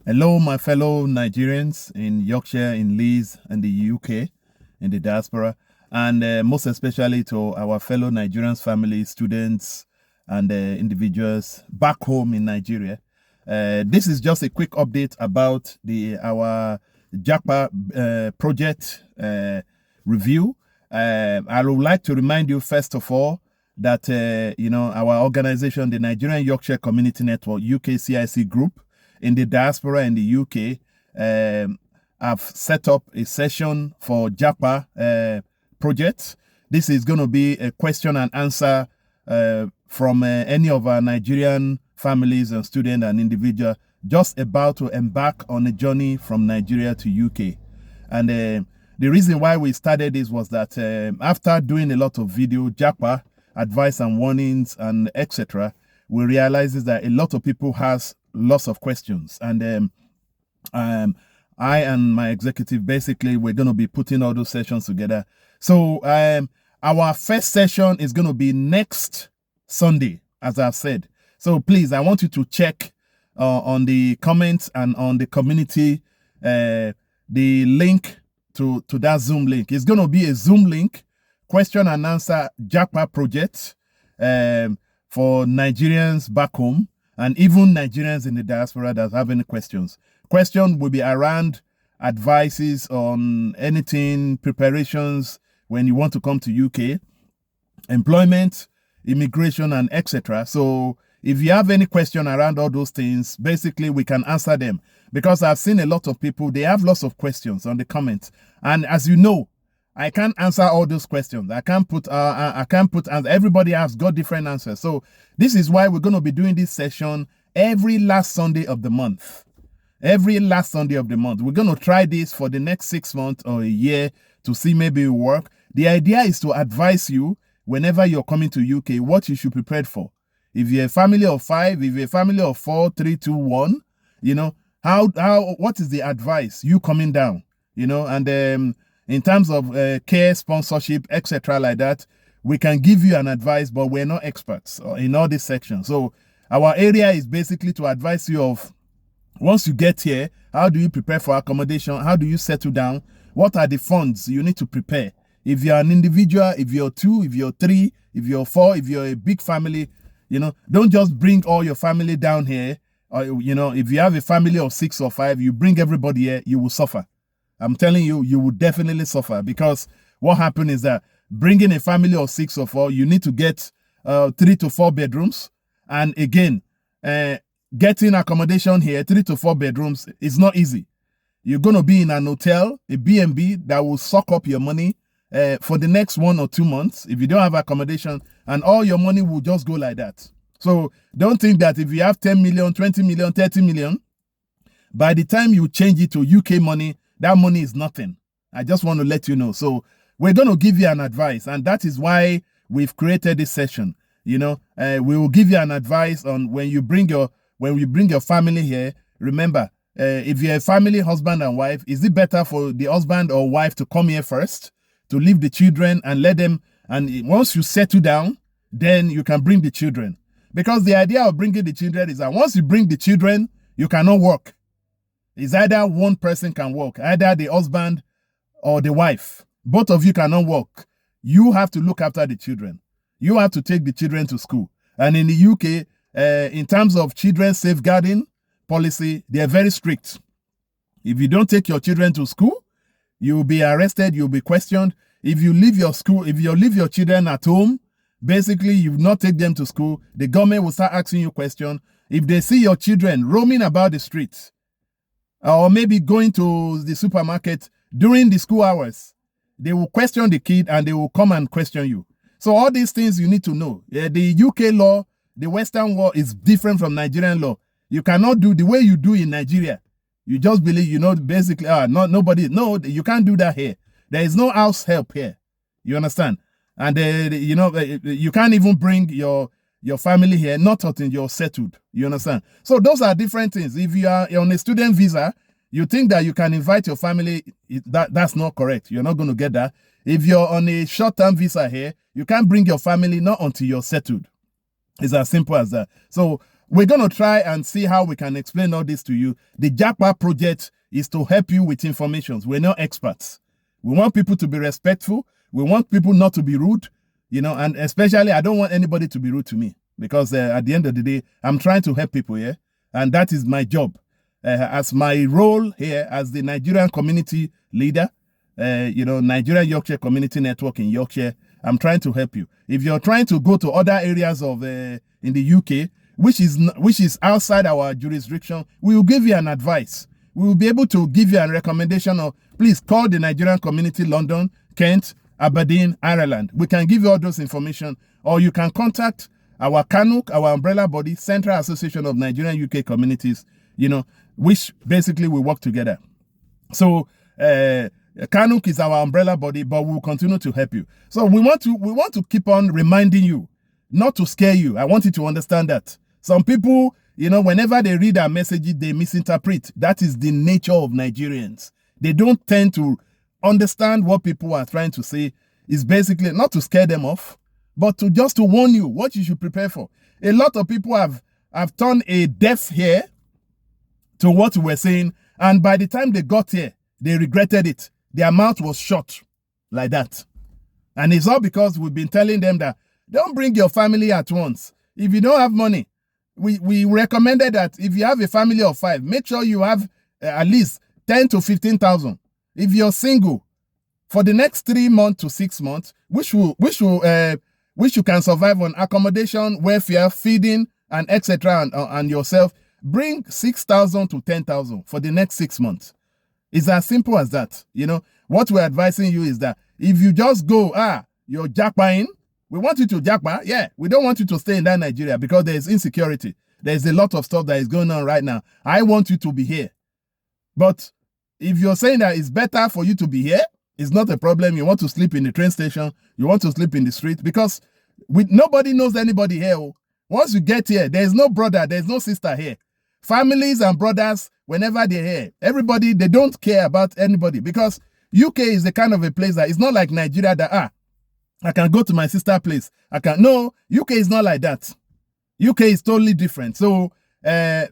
Hello, my fellow Nigerians in Yorkshire, in Leeds, and the UK, in the diaspora, and most especially to our fellow Nigerians, families, students, and individuals back home in Nigeria. This is just a quick update about our JAPA project review. I would like to remind you, first of all, that our organization, the Nigerian Yorkshire Community Network, UKCIC Group, in the diaspora in the UK, I've set up a session for JAPA project. This is going to be a question and answer from any of our Nigerian families and students and individuals just about to embark on a journey from Nigeria to UK. And the reason why we started this was that after doing a lot of video, JAPA, advice and warnings, and etc., we realized that a lot of people has lots of questions, and I and my executive, basically, we're going to be putting all those sessions together. So our first session is going to be next Sunday, as I've said. So please, I want you to check on the comments and on the community the link to that Zoom link. It's going to be a Zoom link, question and answer JAPA project for Nigerians back home, and even Nigerians in the diaspora that have any questions. Question will be around advices on anything, preparations when you want to come to UK, employment, immigration, and etc. So if you have any question around all those things, basically we can answer them, because I've seen a lot of people, they have lots of questions on the comments. And as you know, I can't answer all those questions. I can't put answers. Everybody has got different answers. So this is why we're going to be doing this session every last Sunday of the month. Every last Sunday of the month. We're going to try this for the next 6 months or a year to see maybe it will work. The idea is to advise you whenever you're coming to UK what you should prepare for. If you're a family of 5, if you're a family of 4, 3, 2, 1, you know, what is the advice you coming down, you know, and in terms of care, sponsorship, etc., like that, we can give you an advice, but we're not experts in all these sections. So our area is basically to advise you of, once you get here, how do you prepare for accommodation? How do you settle down? What are the funds you need to prepare? If you're an individual, if you're 2, if you're 3, if you're 4, if you're a big family, you know, don't just bring all your family down here. Or, you know, if you have a family of 6 or 5, you bring everybody here, you will suffer. I'm telling you, you will definitely suffer, because what happened is that bringing a family of 6 or 4, you need to get 3 to 4 bedrooms. And again, getting accommodation here, 3 to 4 bedrooms, is not easy. You're going to be in an hotel, a B&B, that will suck up your money for the next 1 or 2 months if you don't have accommodation, and all your money will just go like that. So don't think that if you have 10 million, 20 million, 30 million, by the time you change it to UK money, that money is nothing. I just want to let you know. So we're going to give you an advice, and that is why we've created this session. You know, we will give you an advice on when you bring your family here. Remember, if you're a family, husband and wife, is it better for the husband or wife to come here first, to leave the children and let them, and once you settle down, then you can bring the children? Because the idea of bringing the children is that once you bring the children, you cannot work. It's either one person can work, either the husband or the wife. Both of you cannot work. You have to look after the children. You have to take the children to school. And in the UK, in terms of children safeguarding policy, they are very strict. If you don't take your children to school, you will be arrested, you'll be questioned. If you leave your school, if you leave your children at home, basically you not take them to school, the government will start asking you questions. If they see your children roaming about the streets, or maybe going to the supermarket during the school hours, they will question the kid and they will come and question you. So all these things you need to know. The UK law, the Western law is different from Nigerian law. You cannot do the way you do in Nigeria. You just believe, you know, basically, nobody, no, you can't do that here. There is no house help here. You understand? And, you know, you can't even bring your family here, not until you're settled. You understand? So those are different things. If you are on a student visa, you think that you can invite your family. That's not correct. You're not going to get that. If you're on a short-term visa here, you can't bring your family not until you're settled. It's as simple as that. So we're going to try and see how we can explain all this to you. The JAPA project is to help you with information. We're not experts. We want people to be respectful. We want people not to be rude, you know, and especially I don't want anybody to be rude to me because at the end of the day, I'm trying to help people here. And that is my job. As my role here as the Nigerian community leader, you know, Nigerian Yorkshire Community Network in Yorkshire, I'm trying to help you. If you're trying to go to other areas of in the UK, which is outside our jurisdiction, we will give you an advice. We will be able to give you a recommendation of, please call the Nigerian community, London, Kent, Aberdeen, Ireland. We can give you all those information, or you can contact our CANUC, our umbrella body, Central Association of Nigerian UK Communities, you know, which basically we work together. So CANUC is our umbrella body, but we will continue to help you. So we want to keep on reminding you, not to scare you. I want you to understand that. Some people, you know, whenever they read our messages, they misinterpret. That is the nature of Nigerians. They don't tend to understand what people are trying to say. It's basically not to scare them off, but just to warn you what you should prepare for. A lot of people have turned a deaf ear to what we were saying, and by the time they got here, they regretted it. Their mouth was shut like that. And it's all because we've been telling them that don't bring your family at once. If you don't have money, we recommended that if you have a family of 5, make sure you have at least 10 to 15,000. If you're single, for the next 3 months to 6 months, which you can survive on accommodation, welfare, feeding, and etc. and yourself, bring 6,000 to 10,000 for the next 6 months. It's as simple as that. You know, what we're advising you is that if you just go, you're JAPAing, we want you to JAPA. Yeah, we don't want you to stay in that Nigeria because there is insecurity. There's a lot of stuff that is going on right now. I want you to be here. But if you're saying that it's better for you to be here, it's not a problem. You want to sleep in the train station, you want to sleep in the street, because nobody knows anybody here. Once you get here, there's no brother, there's no sister here. Families and brothers, whenever they're here, everybody, they don't care about anybody, because UK is the kind of a place that it's not like Nigeria that, I can go to my sister place. No, UK is not like that. UK is totally different. So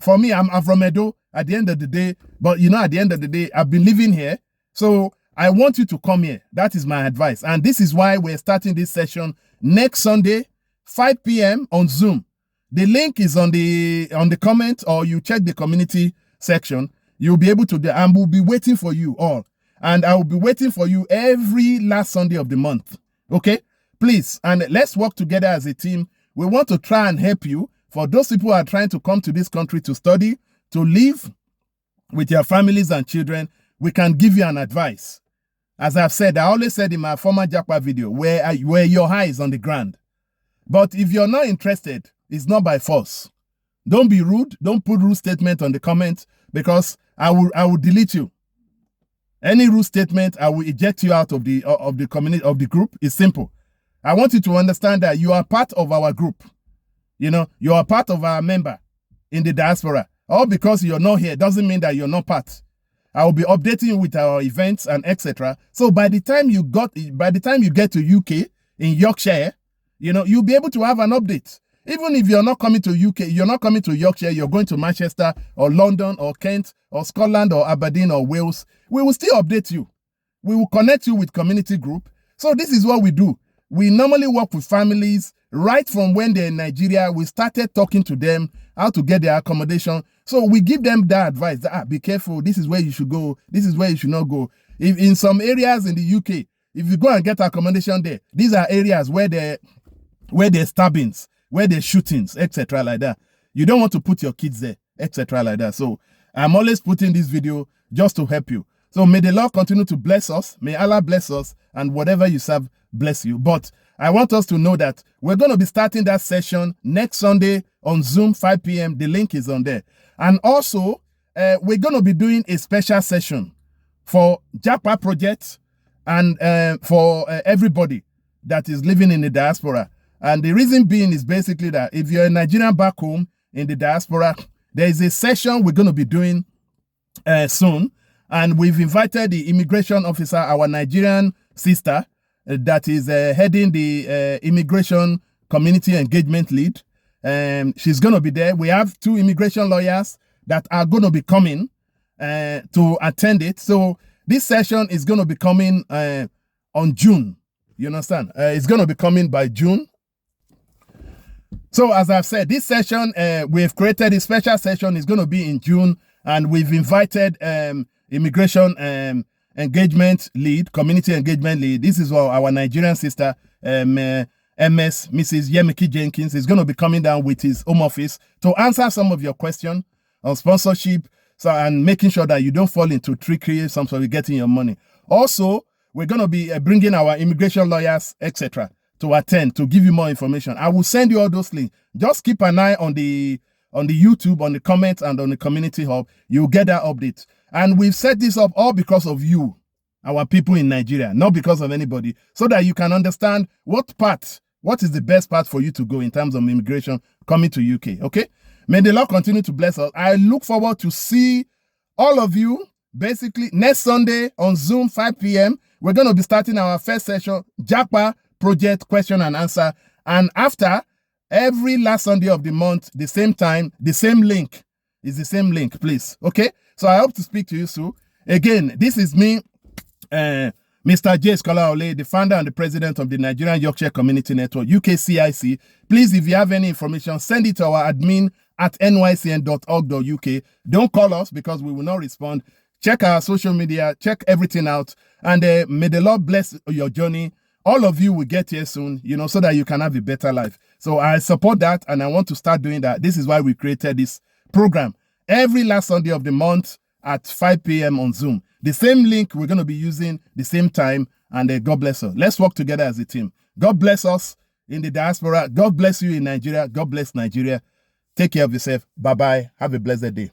for me, I'm from Edo at the end of the day, but you know, at the end of the day, I've been living here. So I want you to come here. That is my advice. And this is why we're starting this session next Sunday, 5 p.m. on Zoom. The link is on the comment, or you check the community section. You'll be able to do, and we'll be waiting for you all. And I will be waiting for you every last Sunday of the month. Okay? Please, and let's work together as a team. We want to try and help you. For those people who are trying to come to this country to study, to live with your families and children, we can give you an advice. As I've said, I always said in my former JAPA video, where your eye is on the ground. But if you're not interested, it's not by force. Don't be rude. Don't put rude statement on the comment, because I will delete you. Any rude statement, I will eject you out of the community, of the group. It's simple. I want you to understand that you are part of our group. You know, you are part of our member in the diaspora. All because you're not here doesn't mean that you're not part. I will be updating you with our events and etc. So by the time you get to UK in Yorkshire, you know, you'll be able to have an update. Even if you're not coming to UK, you're not coming to Yorkshire, you're going to Manchester or London or Kent or Scotland or Aberdeen or Wales, we will still update you. We will connect you with community group. So this is what we do. We normally work with families right from when they're in Nigeria. We started talking to them how to get their accommodation. So we give them that advice that, be careful, this is where you should go, this is where you should not go. If in some areas in the UK, if you go and get accommodation there, these are areas where there's stabbings, where there's shootings, etc. like that. You don't want to put your kids there, etc. like that. So I'm always putting this video just to help you. So may the Lord continue to bless us. May Allah bless us, and whatever you serve, bless you. But I want us to know that we're going to be starting that session next Sunday on Zoom, 5 p.m. The link is on there. And also, we're going to be doing a special session for JAPA Project and for everybody that is living in the diaspora. And the reason being is basically that if you're a Nigerian back home in the diaspora, there is a session we're going to be doing soon. And we've invited the immigration officer, our Nigerian sister, that is heading the immigration community engagement lead. She's going to be there. We have 2 immigration lawyers that are going to be coming to attend it. So this session is going to be coming on June. You understand? It's going to be coming by June. So as I've said, this session, we've created a special session. It's going to be in June, and we've invited immigration engagement lead, community engagement lead. This is our Nigerian sister, MS, Mrs. Yemiki Jenkins, is going to be coming down with his home office to answer some of your questions on sponsorship, and making sure that you don't fall into trickery, some sort of getting your money. Also, we're going to be bringing our immigration lawyers, etc., to attend, to give you more information. I will send you all those links. Just keep an eye on the YouTube, on the comments, and on the community hub. You'll get that update. And we've set this up all because of you, our people in Nigeria, not because of anybody, so that you can understand what is the best path for you to go in terms of immigration coming to UK, okay? May the Lord continue to bless us. I look forward to see all of you, basically, next Sunday on Zoom, 5 p.m. We're going to be starting our first session, JAPA Project question and answer. And after, every last Sunday of the month, the same time, the same link. Is the same link, please. Okay? So I hope to speak to you soon. Again, this is me, Mr. J. Scholar Ole, the founder and the president of the Nigerian Yorkshire Community Network, UKCIC. Please, if you have any information, send it to our admin at nycn.org.uk. Don't call us because we will not respond. Check our social media, check everything out. And may the Lord bless your journey. All of you will get here soon, you know, so that you can have a better life. So I support that, and I want to start doing that. This is why we created this program. Every last Sunday of the month at 5 p.m. on Zoom. The same link we're going to be using, the same time, and God bless us. Let's work together as a team. God bless us in the diaspora. God bless you in Nigeria. God bless Nigeria. Take care of yourself. Bye-bye. Have a blessed day.